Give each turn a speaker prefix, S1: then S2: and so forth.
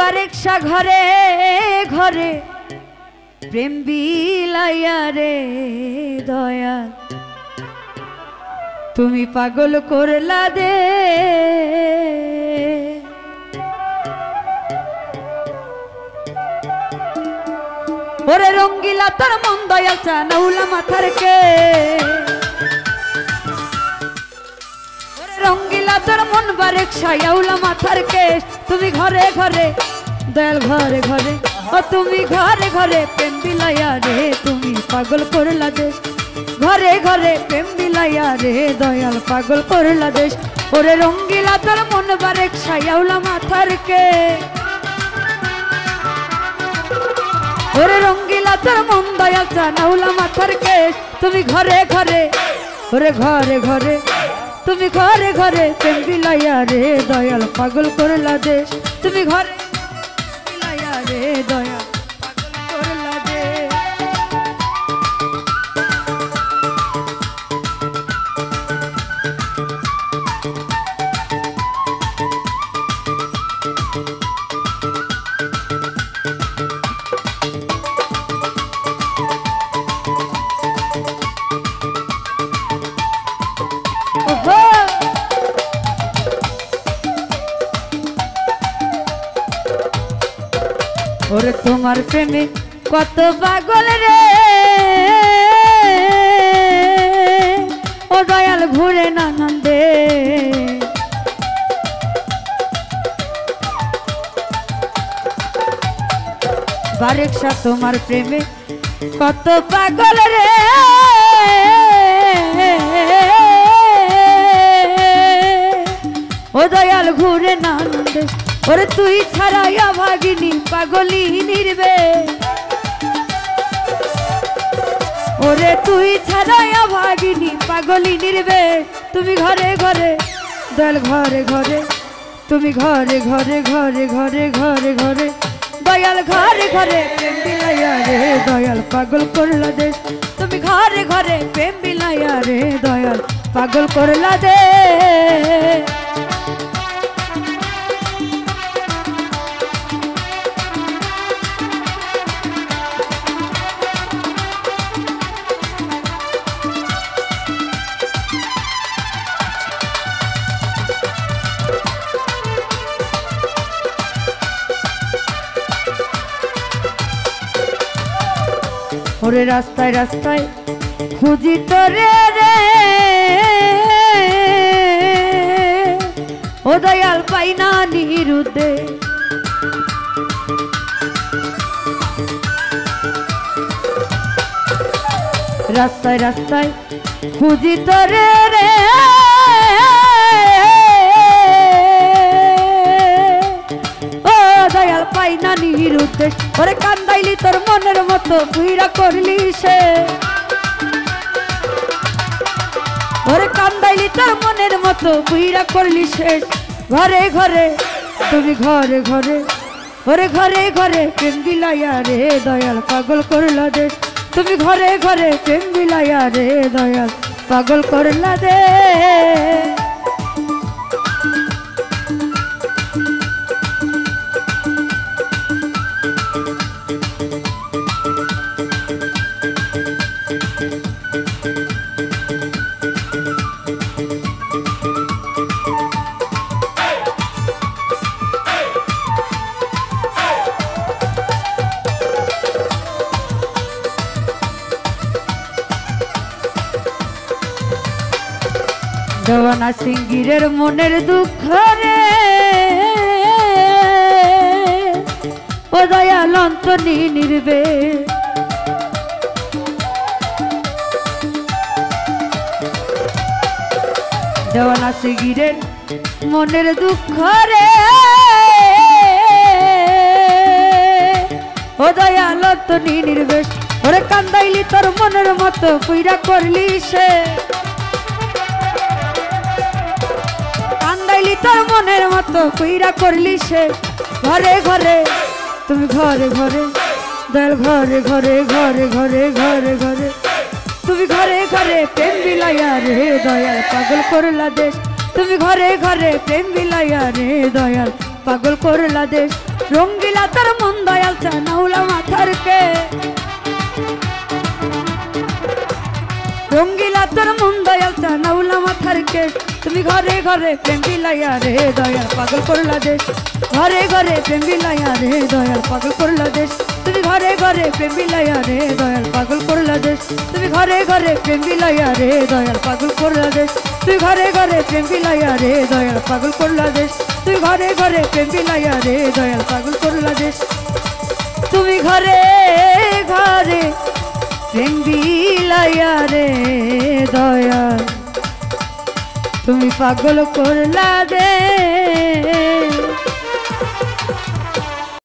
S1: বারেকশা ঘরে ঘরে প্রেম বিলাইয়া রে দয়া তুমি পাগল করলা দে ওরে রঙ্গিলা তোর মন দয়াল চানাউলা মাথার কে ওরে রঙ্গিলা তোর মন বারেকশা আউলা মাথার কে তুমি ঘরে ঘরে দয়াল ঘরে ঘরে ও তুমি ঘরে ঘরে প্রেম বিলাইয়া রে তুমি পাগল করলা দেশ ঘরে ঘরে প্রেম বিলাইয়া রে দয়াল পাগল করলা দেশ ওরে রঙ্গিলা তোর মন বারেকশা আউলা মাথার কে ওরে রঙ্গিলা তোর মন দয়াল চানাউলা মাথার কে তুমি ঘরে ঘরে ওরে ঘরে ঘরে তুমি ঘরে ঘরে প্রেম বিলাইয়া রে দয়াল পাগল করলা দেশ তুমি ঘরে বিলাইয়া রে দয়াল পাগল করলা দেশ ওরে তোমার প্রেমে কত পাগল রে ও দয়াল ঘুরে নানন্দে বারেকশা তোমার প্রেমে কত পাগল রে ও দয়াল ঘুরে নানন্দে ওরে তুই ছাড়াইয়া ভাগিনী পাগলি নির্বে ওরে তুই ছাড়াইয়া ভাগিনী পাগলি নির্বে তুমি ঘরে ঘরে দয়াল ঘরে ঘরে তুমি ঘরে ঘরে ঘরে ঘরে ঘরে ঘরে দয়াল ঘরে ঘরে প্রেম বিলাইয়া রে দয়াল পাগল করলা দেশ তুমি ঘরে ঘরে প্রেম বিলাইয়া রে দয়াল পাগল করলা দে ওরে রাস্তায় রাস্তায় খুঁজি তোরে রে ও দয়াল পাই না নিরুদে রাস্তায় রাস্তায় খুঁজি তোরে রে ও দয়াল পাই না নিরুদে ওরে কান্দাইলি তোর মনের মতো বুইরা করলি সে ওরে কান্দাইলি তোর মনের মতো বুইরা করলি শেষ ঘরে ঘরে তুমি ঘরে ঘরে ওরে ঘরে ঘরে প্রেম বিলাইয়া রে দয়াল পাগল করলা দেশ তুমি ঘরে ঘরে প্রেম বিলাইয়া রে দয়াল পাগল করলা দে দেওয়ানা সিঙ্গিরের মনের দুঃখ রে ও দয়াল অন্তনি নির্বে দেওয়ানা সিঙ্গিরের মনের দুঃখ রে ও দয়াল অন্তনি নির্বেশ ওরে কান্দাইলি তোর মনের মতো পুইরা করলি সে তোর মনের মতো কইরা করলি সে ঘরে ঘরে তুমি ঘরে ঘরে দয়াল ঘরে ঘরে ঘরে ঘরে ঘরে ঘরে তুমি ঘরে ঘরে প্রেম বিলাইয়া রে দয়াল পাগল করলা দেশ তুমি ঘরে ঘরে প্রেম বিলাইয়া রে দয়াল পাগল করলা দেশ রঙ্গিলা তোর মন দয়াল চানাউলা মাথার কে রঙ্গিলা তোর মন দয়াল চানাউলা মাথার কে তুমি ঘরে ঘরে প্রেম বিলাইয়া রে দয়াল পাগল করলা দেশ ঘরে ঘরে প্রেম বিলাইয়া রে দয়াল পাগল করলা দেশ তুমি ঘরে ঘরে প্রেম বিলাইয়া রে দয়াল পাগল করলা দেশ তুমি ঘরে ঘরে প্রেম বিলাইয়া রে দয়াল পাগল করলা দেশ তুই ঘরে ঘরে প্রেম বিলাইয়া রে দয়াল পাগল করলা দেশ তুই ঘরে ঘরে প্রেম বিলাইয়া রে দয়াল পাগল করলা দেশ তুমি ঘরে ঘরে প্রেম বিলাইয়া রে দয়াল তুমি পাগল করলা দেশ।